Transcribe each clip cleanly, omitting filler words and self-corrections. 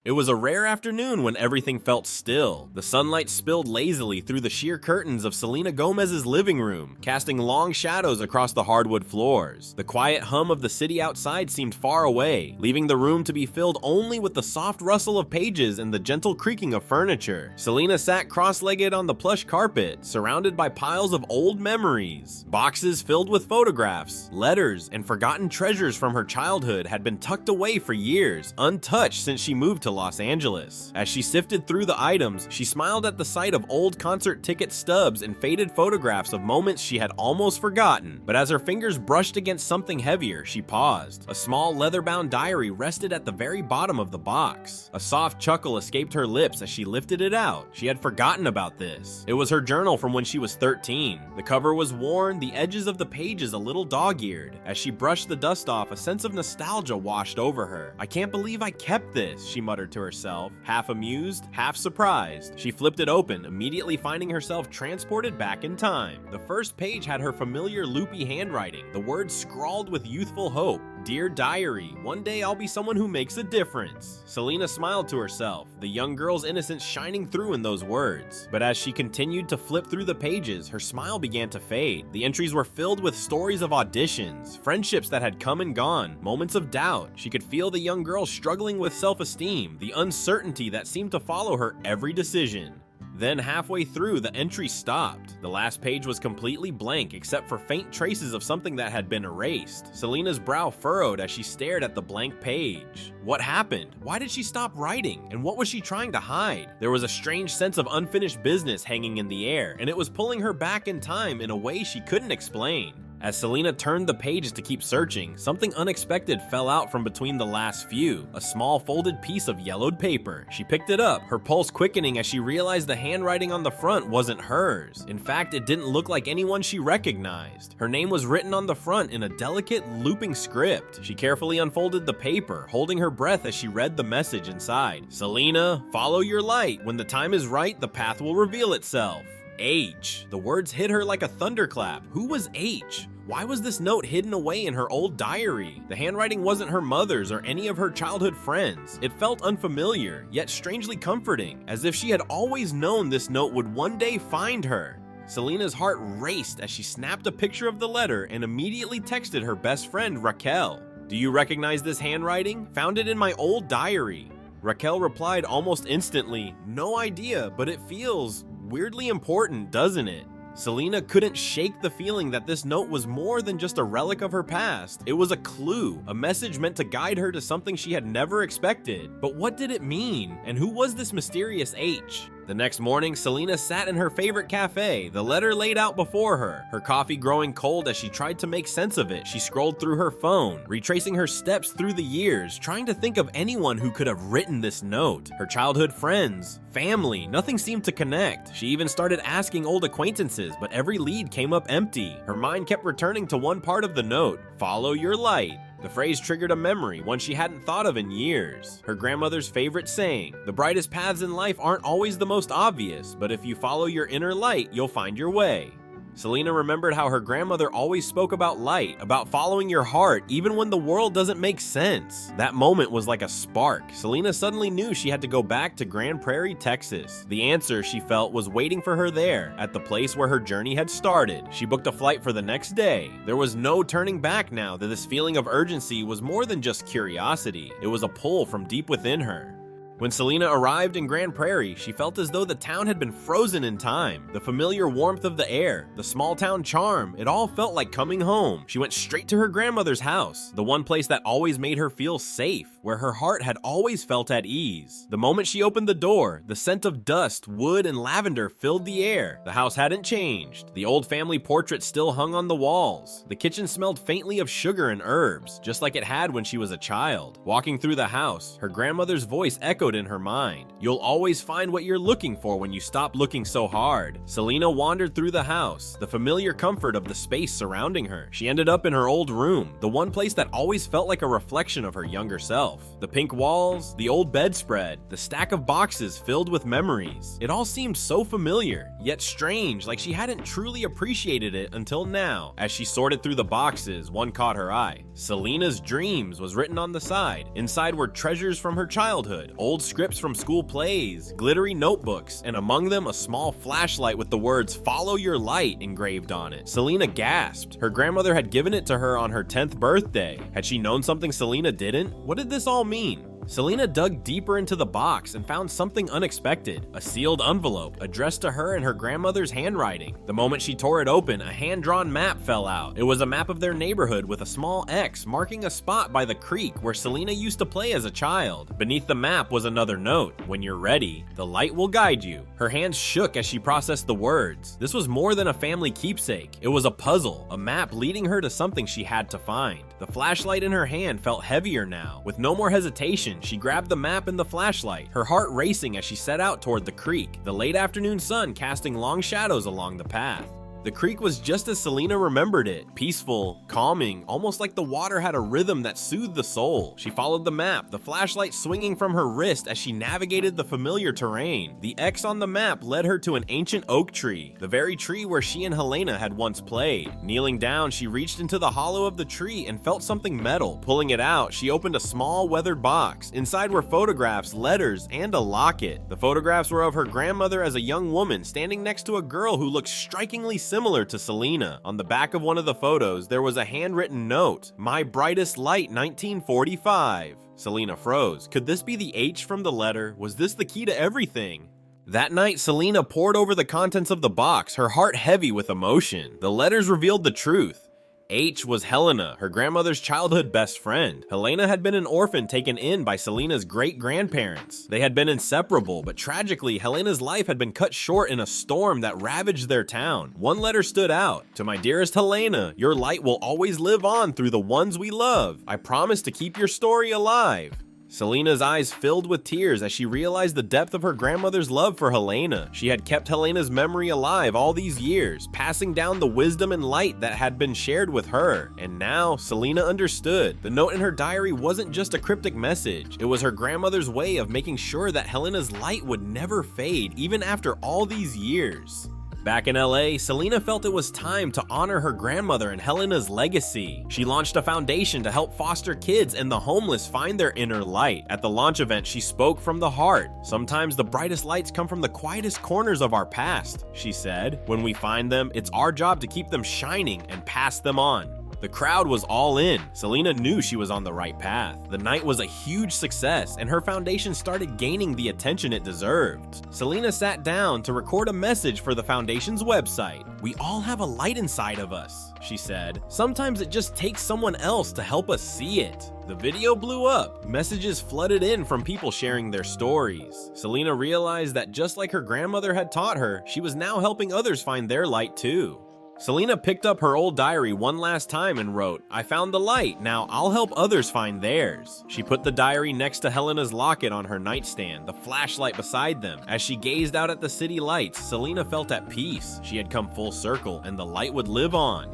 It was a rare afternoon when everything felt still. The sunlight spilled lazily through the sheer curtains of Selena Gomez's living room, casting long shadows across the hardwood floors. The quiet hum of the city outside seemed far away, leaving the room to be filled only with the soft rustle of pages and the gentle creaking of furniture. Selena sat cross-legged on the plush carpet, surrounded by piles of old memories. Boxes filled with photographs, letters, and forgotten treasures from her childhood had been tucked away for years, untouched since she moved to Los Angeles. As she sifted through the items, she smiled at the sight of old concert ticket stubs and faded photographs of moments she had almost forgotten. But as her fingers brushed against something heavier, she paused. A small leather-bound diary rested at the very bottom of the box. A soft chuckle escaped her lips as she lifted it out. She had forgotten about this. It was her journal from when she was 13. The cover was worn, the edges of the pages a little dog-eared. As she brushed the dust off, a sense of nostalgia washed over her. "I can't believe I kept this," she muttered to herself, half amused, half surprised. She flipped it open, immediately finding herself transported back in time. The first page had her familiar loopy handwriting, the words scrawled with youthful hope. "Dear Diary, one day I'll be someone who makes a difference." Selena smiled to herself, the young girl's innocence shining through in those words. But as she continued to flip through the pages, her smile began to fade. The entries were filled with stories of auditions, friendships that had come and gone, moments of doubt. She could feel the young girl struggling with self-esteem, the uncertainty that seemed to follow her every decision. Then halfway through, the entry stopped. The last page was completely blank except for faint traces of something that had been erased. Selena's brow furrowed as she stared at the blank page. What happened? Why did she stop writing? And what was she trying to hide? There was a strange sense of unfinished business hanging in the air, and it was pulling her back in time in a way she couldn't explain. As Selena turned the pages to keep searching, something unexpected fell out from between the last few, a small folded piece of yellowed paper. She picked it up, her pulse quickening as she realized the handwriting on the front wasn't hers. In fact, it didn't look like anyone she recognized. Her name was written on the front in a delicate, looping script. She carefully unfolded the paper, holding her breath as she read the message inside. "Selena, follow your light. When the time is right, the path will reveal itself. H." The words hit her like a thunderclap. Who was H? Why was this note hidden away in her old diary? The handwriting wasn't her mother's or any of her childhood friends. It felt unfamiliar, yet strangely comforting, as if she had always known this note would one day find her. Selena's heart raced as she snapped a picture of the letter and immediately texted her best friend, Raquel. "Do you recognize this handwriting? Found it in my old diary." Raquel replied almost instantly, "No idea, but it feels weirdly important, doesn't it?" Selena couldn't shake the feeling that this note was more than just a relic of her past. It was a clue, a message meant to guide her to something she had never expected. But what did it mean? And who was this mysterious H? The next morning, Selena sat in her favorite cafe, the letter laid out before her, her coffee growing cold as she tried to make sense of it. She scrolled through her phone, retracing her steps through the years, trying to think of anyone who could have written this note. Her childhood friends, family, nothing seemed to connect. She even started asking old acquaintances, but every lead came up empty. Her mind kept returning to one part of the note: "Follow your light." The phrase triggered a memory, one she hadn't thought of in years. Her grandmother's favorite saying, "The brightest paths in life aren't always the most obvious, but if you follow your inner light, you'll find your way." Selena remembered how her grandmother always spoke about light, about following your heart, even when the world doesn't make sense. That moment was like a spark. Selena suddenly knew she had to go back to Grand Prairie, Texas. The answer, she felt, was waiting for her there, at the place where her journey had started. She booked a flight for the next day. There was no turning back now. That this feeling of urgency was more than just curiosity. It was a pull from deep within her. When Selena arrived in Grand Prairie, she felt as though the town had been frozen in time. The familiar warmth of the air, the small town charm, it all felt like coming home. She went straight to her grandmother's house, the one place that always made her feel safe, where her heart had always felt at ease. The moment she opened the door, the scent of dust, wood, and lavender filled the air. The house hadn't changed. The old family portrait still hung on the walls. The kitchen smelled faintly of sugar and herbs, just like it had when she was a child. Walking through the house, her grandmother's voice echoed in her mind. "You'll always find what you're looking for when you stop looking so hard." Selena wandered through the house, the familiar comfort of the space surrounding her. She ended up in her old room, the one place that always felt like a reflection of her younger self. herself. The pink walls, the old bedspread, the stack of boxes filled with memories. It all seemed so familiar, yet strange, like she hadn't truly appreciated it until now. As she sorted through the boxes, one caught her eye. Selena's Dreams was written on the side. Inside were treasures from her childhood, old scripts from school plays, glittery notebooks, and among them a small flashlight with the words "Follow your light" engraved on it. Selena gasped. Her grandmother had given it to her on her 10th birthday. Had she known something Selena didn't? What did this all mean? Selena dug deeper into the box and found something unexpected, a sealed envelope addressed to her in her grandmother's handwriting. The moment she tore it open, a hand-drawn map fell out. It was a map of their neighborhood with a small X marking a spot by the creek where Selena used to play as a child. Beneath the map was another note: "When you're ready, the light will guide you." Her hands shook as she processed the words. This was more than a family keepsake. It was a puzzle, a map leading her to something she had to find. The flashlight in her hand felt heavier now. With no more hesitation, she grabbed the map and the flashlight, her heart racing as she set out toward the creek, the late afternoon sun casting long shadows along the path. The creek was just as Selena remembered it, peaceful, calming, almost like the water had a rhythm that soothed the soul. She followed the map, the flashlight swinging from her wrist as she navigated the familiar terrain. The X on the map led her to an ancient oak tree, the very tree where she and Helena had once played. Kneeling down, she reached into the hollow of the tree and felt something metal. Pulling it out, she opened a small weathered box. Inside were photographs, letters, and a locket. The photographs were of her grandmother as a young woman standing next to a girl who looked strikingly similar to Selena. On the back of one of the photos, there was a handwritten note: "My brightest light, 1945. Selena froze. Could this be the H from the letter? Was this the key to everything? That night, Selena pored over the contents of the box, her heart heavy with emotion. The letters revealed the truth. H was Helena, her grandmother's childhood best friend. Helena had been an orphan taken in by Selena's great-grandparents. They had been inseparable, but tragically, Helena's life had been cut short in a storm that ravaged their town. One letter stood out: "To my dearest Helena, your light will always live on through the ones we love. I promise to keep your story alive." Selena's eyes filled with tears as she realized the depth of her grandmother's love for Helena. She had kept Helena's memory alive all these years, passing down the wisdom and light that had been shared with her. And now, Selena understood. The note in her diary wasn't just a cryptic message. It was her grandmother's way of making sure that Helena's light would never fade, even after all these years. Back in LA, Selena felt it was time to honor her grandmother and Helena's legacy. She launched a foundation to help foster kids and the homeless find their inner light. At the launch event, she spoke from the heart. "Sometimes the brightest lights come from the quietest corners of our past," she said. "When we find them, it's our job to keep them shining and pass them on." The crowd was all in. Selena knew she was on the right path. The night was a huge success, and her foundation started gaining the attention it deserved. Selena sat down to record a message for the foundation's website. "We all have a light inside of us," she said. "Sometimes it just takes someone else to help us see it." The video blew up. Messages flooded in from people sharing their stories. Selena realized that just like her grandmother had taught her, she was now helping others find their light too. Selena picked up her old diary one last time and wrote, "I found the light, now I'll help others find theirs." She put the diary next to Helena's locket on her nightstand, the flashlight beside them. As she gazed out at the city lights, Selena felt at peace. She had come full circle, and the light would live on.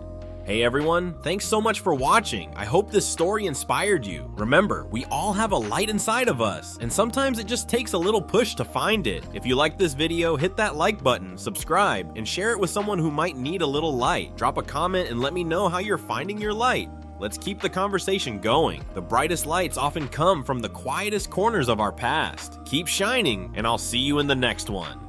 Hey everyone, thanks so much for watching. I hope this story inspired you. Remember, we all have a light inside of us, and sometimes it just takes a little push to find it. If you like this video, hit that like button, subscribe, and share it with someone who might need a little light. Drop a comment and let me know how you're finding your light. Let's keep the conversation going. The brightest lights often come from the quietest corners of our past. Keep shining, and I'll see you in the next one.